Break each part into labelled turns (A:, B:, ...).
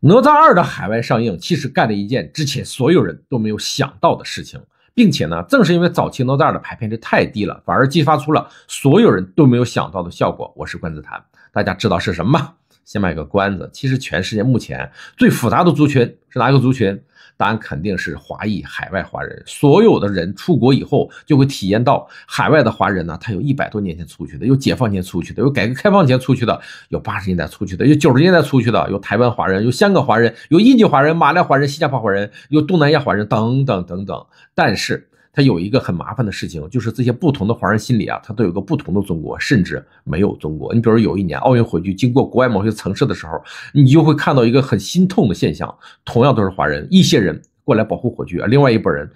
A: 哪吒2的海外上映，其实干了一件之前所有人都没有想到的事情，并且呢，正是因为早期哪吒2的排片率太低了，反而激发出了所有人都没有想到的效果。我是关子谈，大家知道是什么吗？先卖个关子，其实全世界目前最复杂的族群是哪个族群？答案肯定是华裔海外华人。所有的人出国以后就会体验到，海外的华人呢，他有100多年前出去的，有解放前出去的，有改革开放前出去的，有80年代出去的，有90年代出去的，有台湾华人，有香港华人，有印尼华人、马来华人、新加坡华人，有东南亚华人等等等等。但是它有一个很麻烦的事情，就是这些不同的华人心里啊，它都有个不同的中国，甚至没有中国。你比如有一年奥运会去经过国外某些城市的时候，你就会看到一个很心痛的现象，同样都是华人，一些人过来保护火炬，另外一拨人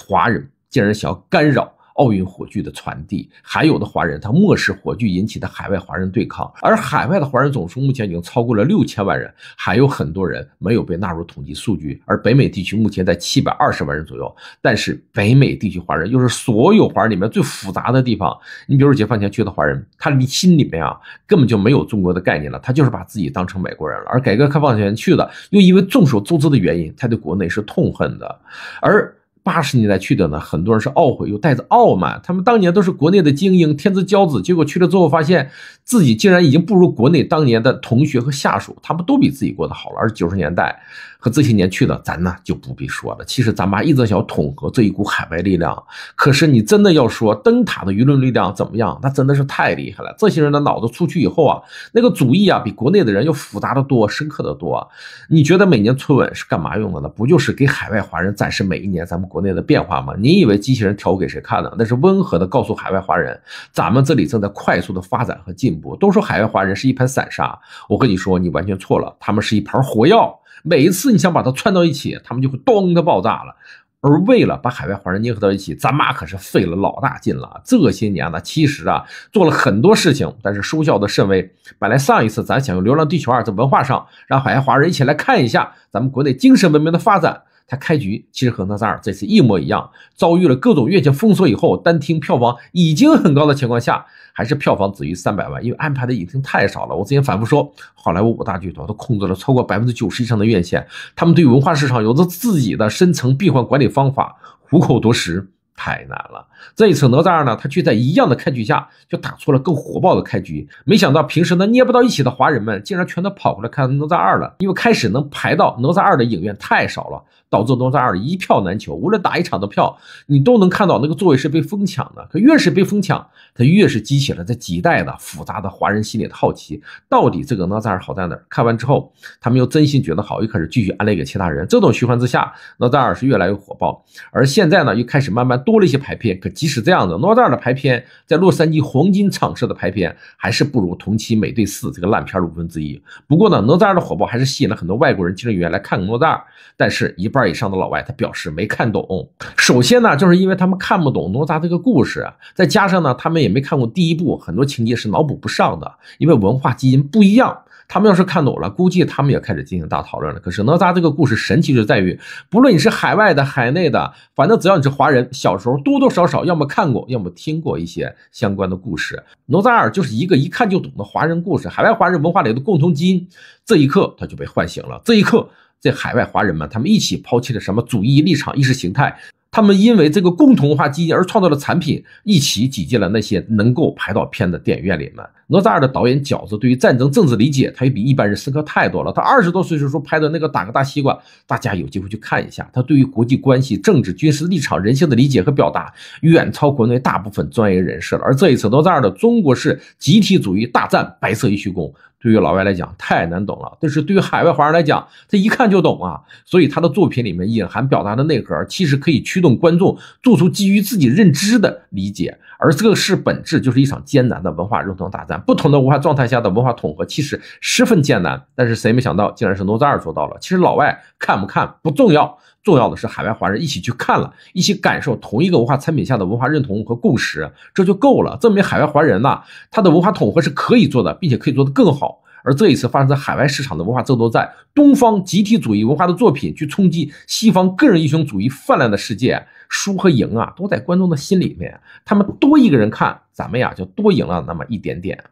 A: 华人竟然想要干扰奥运火炬的传递，还有的华人他漠视火炬引起的海外华人对抗，而海外的华人总数目前已经超过了6000万人，还有很多人没有被纳入统计数据，而北美地区目前在720万人左右。但是北美地区华人又是所有华人里面最复杂的地方，你比如解放前去的华人，他心里面啊根本就没有中国的概念了，他就是把自己当成美国人了。而改革开放前去的，又因为众所周知的原因，他对国内是痛恨的。而80年代去的呢，很多人是懊悔又带着傲慢，他们当年都是国内的精英天之骄子，结果去了之后发现自己竟然已经不如国内当年的同学和下属，他们都比自己过得好了。而90年代和这些年去的咱呢就不必说了，其实咱妈一直想要统合这一股海外力量，可是你真的要说灯塔的舆论力量怎么样，那真的是太厉害了。这些人的脑子出去以后啊，那个主意啊比国内的人要复杂的多，深刻的多。你觉得每年春晚是干嘛用的呢？不就是给海外华人展示每一年咱们国内的变化吗？你以为机器人调给谁看呢？那是温和的告诉海外华人，咱们这里正在快速的发展和进步。都说海外华人是一盘散沙，我跟你说你完全错了，他们是一盘火药，每一次你想把它串到一起，他们就会咚的爆炸了。而为了把海外华人捏合到一起，咱妈可是费了老大劲了。这些年呢，其实啊做了很多事情，但是收效的甚微。本来上一次咱想用《流浪地球2》在文化上让海外华人一起来看一下咱们国内精神文明的发展，他开局其实和哪吒2这次一模一样，遭遇了各种院线封锁以后，单厅票房已经很高的情况下，还是票房只于300万，因为安排的影厅太少了。我之前反复说，好莱坞5大巨头都控制了超过90%以上的院线，他们对文化市场有着自己的深层闭环管理方法，虎口夺食太难了。这一次哪吒2呢，他却在一样的开局下就打出了更火爆的开局，没想到平时呢捏不到一起的华人们竟然全都跑过来看哪吒2了，因为开始能排到哪吒2的影院太少了，导致哪吒2一票难求，无论打一场的票你都能看到那个座位是被疯抢的。可越是被疯抢，它越是激起了这几代的复杂的华人心里的好奇，到底这个哪吒2好在哪儿？看完之后他们又真心觉得好，又开始继续安利给其他人。这种循环之下，哪吒2是越来越火爆。而现在呢又开始慢慢多了一些排片，可即使这样的，哪吒2的排片在洛杉矶黄金场次的排片还是不如同期美队4这个烂片1/5。不过呢，哪吒2的火爆还是吸引了很多外国人进入影院来看哪吒2，但是一半以上的老外他表示没看懂。首先呢，就是因为他们看不懂哪吒这个故事，再加上呢他们也没看过第一部，很多情节是脑补不上的，因为文化基因不一样。他们要是看懂了，估计他们也开始进行大讨论了。可是哪吒这个故事神奇就在于，不论你是海外的海内的，反正只要你是华人，小时候多多少少要么看过要么听过一些相关的故事。哪吒2就是一个一看就懂的华人故事，海外华人文化里的共同基因，这一刻它就被唤醒了。这一刻这海外华人们他们一起抛弃了什么主义立场意识形态，他们因为这个共同文化基因而创造的产品，一起挤进了那些能够排到片的电影院里面。哪吒2的导演饺子对于战争政治理解，他也比一般人深刻太多了。他20多岁时候拍的那个打个大西瓜，大家有机会去看一下。他对于国际关系、政治、军事立场、人性的理解和表达，远超国内大部分专业人士了。而这一次哪吒2的中国式集体主义大战白色一虚宫，对于老外来讲太难懂了，但是对于海外华人来讲，他一看就懂啊。所以他的作品里面隐含表达的内核，其实可以驱动观众做出基于自己认知的理解。而这个是本质就是一场艰难的文化认同大战，不同的文化状态下的文化统合其实十分艰难，但是谁没想到竟然是哪吒2做到了。其实老外看不看不重要，重要的是海外华人一起去看了，一起感受同一个文化产品下的文化认同和共识，这就够了，证明海外华人呐，他的文化统合是可以做的，并且可以做得更好。而这一次发生在海外市场的文化争夺战，东方集体主义文化的作品去冲击西方个人英雄主义泛滥的世界，输和赢啊都在观众的心里面，他们多一个人看，咱们呀就多赢了那么一点点。